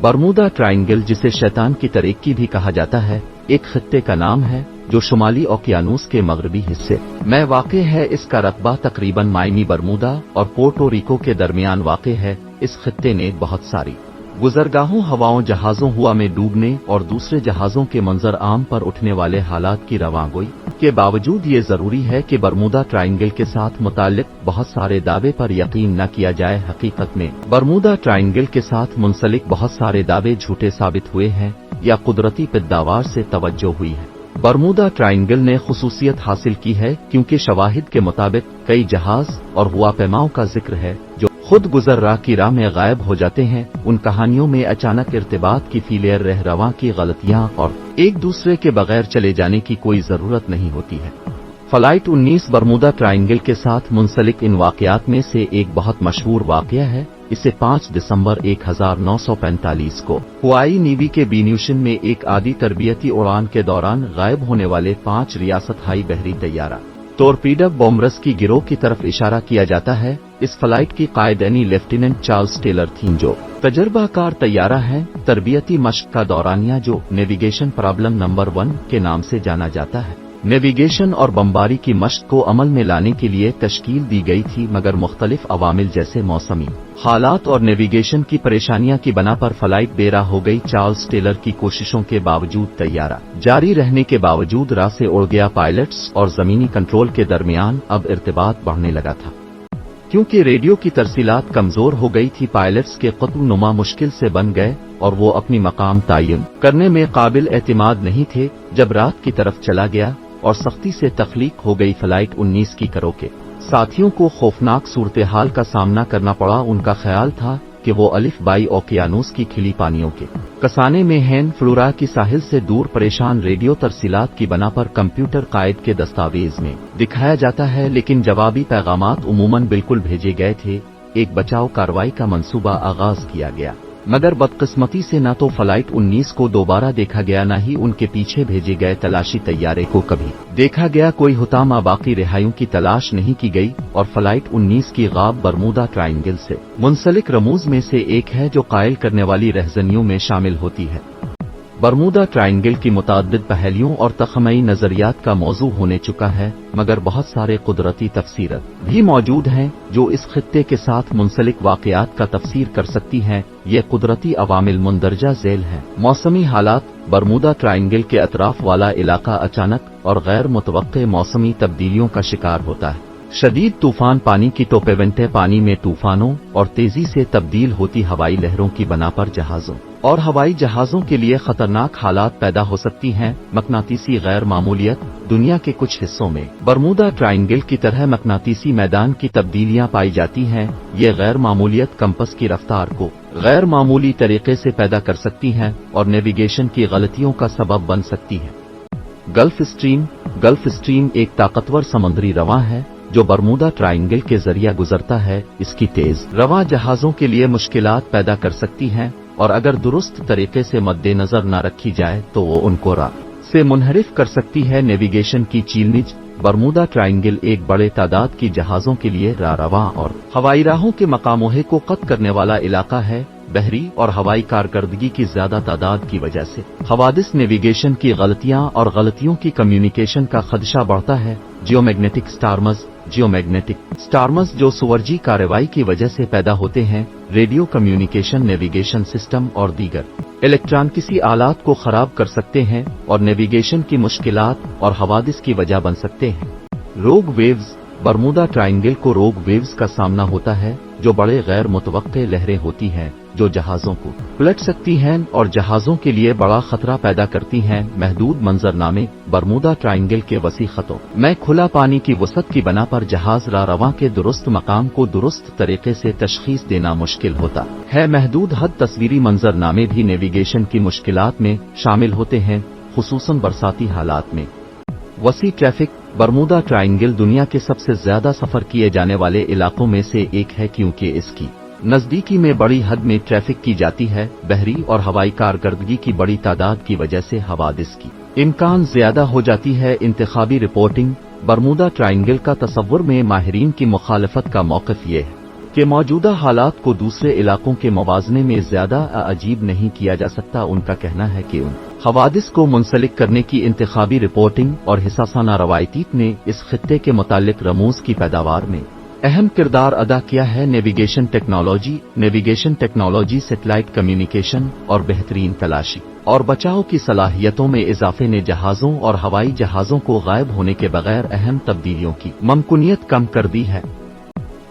Bermuda triangle, जिसे शैतान की तरीकी भी कहा जाता है, एक खित्ते का नाम है जो शुमाली ओकियानूस के मगरबी हिस्से में वाक़े है। इसका रकबा तकरीबन मायामी, बरमूदा और पोर्टो रिको के दरमियान वाक़े है। इस खित्ते ने बहुत सारी गुजरगाहों, हवाओं, जहाजों, हुआ में डूबने और दूसरे जहाजों के मंजर आम पर उठने वाले हालात की रवानगोई के बावजूद ये जरूरी है कि बरमूदा ट्रायंगल के साथ मुताल्लिक बहुत सारे दावे पर यकीन न किया जाए। हकीकत में बरमूदा ट्रायंगल के साथ मुंसलिक बहुत सारे दावे झूठे साबित हुए हैं या कुदरती पैदावार से तवज्जो हुई है। बरमूदा ट्रायंगल ने खुसूसियत हासिल की है क्योंकि शवाहिद के मुताबिक कई जहाज और हुआ पैमाओं का जिक्र है जो खुद गुजर्रा की राह में गायब हो जाते हैं। उन कहानियों में अचानक इर्तिबात की फीलियर, रहरवा की गलतियां और एक दूसरे के बगैर चले जाने की कोई जरूरत नहीं होती है। फ्लाइट 19 बरमूदा ट्रायंगल के साथ मुंसलिक इन वाकयात में से एक बहुत मशहूर वाकया है। इसे 5 दिसंबर 1945 को हवाई नेवी के बीन्यूशन में एक आधी तरबियती उड़ान के दौरान गायब होने वाले 5 रियासत-हाई बहरी तैयारा टोरपीडो बॉम्बर्स की गिरोह की तरफ इशारा किया जाता है। इस फ्लाइट की कायदेनी लेफ्टिनेंट चार्ल्स टेलर थीं, जो तजर्बाकार तैयारा है। तरबियती मश्क का दौरानिया, जो नेविगेशन प्रॉब्लम नंबर 1 के नाम से जाना जाता है, नेविगेशन और बमबारी की मश्क को अमल में लाने के लिए तश्कील दी गई थी, मगर मुख्तलिफ अवामिल जैसे मौसमी हालात और नेविगेशन की परेशानियां की बना पर फ्लाइट बेरा हो गई। चार्ल्स टेलर की कोशिशों के बावजूद तैयारा जारी रहने के बावजूद राह से उड़ गया। पायलट्स और जमीनी कंट्रोल के दरमियान अब इर्तिबात बढ़ने लगा था। क्योंकि रेडियो की तरसीलात कमजोर हो गई थी, पायलट्स के क़त्ल नुमा मुश्किल से बन गए और वो अपनी मकाम तायन करने में काबिल एतमाद नहीं थे। जब रात की तरफ चला गया और सख्ती से तख्लीक हो गई फ्लाइट 19 की करो के साथियों को खौफनाक सूरत हाल का सामना करना पड़ा। उनका ख्याल था कि वो अलिफ बाई ओकियानूस की खिली पानियों के कसाने में हैन फ्लोरा की साहिल से दूर परेशान रेडियो तरसीलात की बना पर कंप्यूटर कायद के दस्तावेज में दिखाया जाता है, लेकिन जवाबी पैगामात उमूमन बिल्कुल भेजे गए थे। एक बचाव कार्रवाई का मंसूबा आगाज किया गया, मगर बदकिस्मती से न तो फ्लाइट 19 को दोबारा देखा गया, न ही उनके पीछे भेजे गए तलाशी तैयारे को कभी देखा गया। कोई हुतामा बाकी रिहाइयों की तलाश नहीं की गई और फ्लाइट 19 की गाब बरमूदा ट्रायंगल से मुंसलिक रमूज में से एक है जो कायल करने वाली रहजनियों में शामिल होती है। बरमूदा ट्रायंगल की मुताद्दिद पहेलियों और तखमई नजरियात का मौजू होने चुका है, मगर बहुत सारे कुदरती तफसीरत भी मौजूद हैं जो इस खित्ते के साथ मुंसलिक वाकयात का तफसीर कर सकती हैं। ये कुदरती अवामिल मुंदरजा झेल हैं। मौसमी हालात, बरमूदा ट्रायंगल के अतराफ वाला इलाका अचानक और गैर मुतवक्के मौसमी तब्दीलियों का शिकार होता है। शदीद तूफान, पानी की टोपेवेंटे, पानी में तूफानों और तेजी से तब्दील होती हवाई लहरों की बना पर जहाजों और हवाई जहाजों के लिए खतरनाक हालात पैदा हो सकती हैं। मकनातीसी गैर मामूलियत, दुनिया के कुछ हिस्सों में बरमूदा ट्रायंगल की तरह मकनातीसी मैदान की तब्दीलियां पाई जाती हैं। ये गैर मामूलियत कंपस की रफ्तार को गैर मामूली तरीके से पैदा कर सकती हैं और नेविगेशन की गलतियों का सबब बन सकती है। गल्फ स्ट्रीम एक ताकतवर समुद्री रवां है जो बरमूदा ट्रायंगल के जरिए गुजरता है। इसकी तेज रवां जहाजों के लिए मुश्किलात पैदा कर सकती हैं और अगर दुरुस्त तरीके से मद्देनजर न रखी जाए तो वो उनको राह से मुनहरिफ कर सकती है। नेविगेशन की चीलनिज, बरमूदा ट्रायंगल एक बड़े तादाद की जहाजों के लिए रवां और हवाई राहों के मकामोहे को कत करने वाला इलाका है। बहरी और हवाई कारकर्दगी की ज्यादा तादाद की वजह से हवादिस, नेविगेशन की गलतियां और गलतियों की कम्युनिकेशन का खदशा बढ़ता है। जियोमैग्नेटिक स्टार्मस जो सुवरजी कार्रवाई की वजह से पैदा होते हैं, रेडियो कम्युनिकेशन, नेविगेशन सिस्टम और दीगर इलेक्ट्रॉनिकी आलात को खराब कर सकते हैं और नेविगेशन की मुश्किलात और हवादिस की वजह बन सकते हैं। रोग वेव्स, बरमूदा ट्रायंगल को रोग वेव्स का सामना होता है जो बड़े गैर मुतवक्के लहरें होती हैं जो जहाजों को पलट सकती हैं और जहाजों के लिए बड़ा खतरा पैदा करती हैं। महदूद मंजरनामे, बरमूदा ट्रायंगल के वसी खतों में खुला पानी की वसत की बना पर जहाज रवां के दुरुस्त मकाम को दुरुस्त तरीके से तशखीस देना मुश्किल होता है। महदूद हद तस्वीरी मंजरनामे भी नेविगेशन की मुश्किलात में शामिल होते हैं, खुसूसन बरसाती हालात में। वसी ट्रैफिक, बरमूदा ट्रायंगल दुनिया के सबसे ज्यादा सफर किए जाने वाले इलाकों में से एक है क्योंकि इसकी नजदीकी में बड़ी हद में ट्रैफिक की जाती है। बहरी और हवाई कारकर्दगी की बड़ी तादाद की वजह से हवादिस की इम्कान ज्यादा हो जाती है। इंतखाबी रिपोर्टिंग, बरमूदा ट्रायंगल का तस्वुर में माहिरीन की मुखालफत का मौक़िफ़ ये है کہ موجودہ حالات کو دوسرے علاقوں کے موازنے میں زیادہ عجیب نہیں کیا جا سکتا۔ ان کا کہنا ہے کہ ان حوادث کو منسلک کرنے کی انتخابی رپورٹنگ اور حساسانہ روایت نے اس خطے کے متعلق رموز کی پیداوار میں اہم کردار ادا کیا ہے۔ نیویگیشن ٹیکنالوجی سیٹلائٹ کمیونیکیشن اور بہترین تلاشی اور بچاؤ کی صلاحیتوں میں اضافے نے جہازوں اور ہوائی جہازوں کو غائب ہونے کے بغیر اہم تبدیلیوں کی ممکنیت کم کر دی ہے۔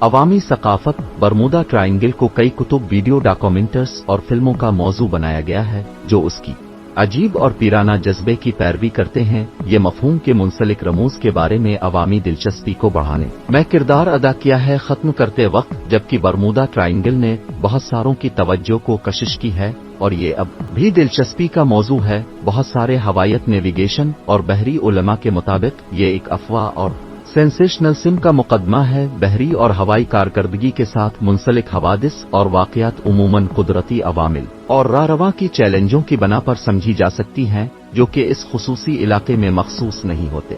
عوامی ثقافت برمودا ٹرائنگل کو کئی کتب، ویڈیو ڈاکومنٹرز اور فلموں کا موضوع بنایا گیا ہے جو اس کی عجیب اور پیرانہ جذبے کی پیروی کرتے ہیں۔ یہ مفہوم کے منسلک رموز کے بارے میں عوامی دلچسپی کو بڑھانے میں کردار ادا کیا ہے، ختم کرتے وقت، جبکہ برمودا ٹرائنگل نے بہت ساروں کی توجہ کو کشش کی ہے اور یہ اب بھی دلچسپی کا موضوع ہے۔ بہت سارے ہوائیت، نیویگیشن اور بحری علماء کے مطابق یہ ایک افواہ اور سینسیشنلزم کا مقدمہ ہے۔ بحری اور ہوائی کارکردگی کے ساتھ منسلک حوادث اور واقعات عموماً قدرتی عوامل اور راہ کی چیلنجوں کی بنا پر سمجھی جا سکتی ہیں جو کہ اس خصوصی علاقے میں مخصوص نہیں ہوتے۔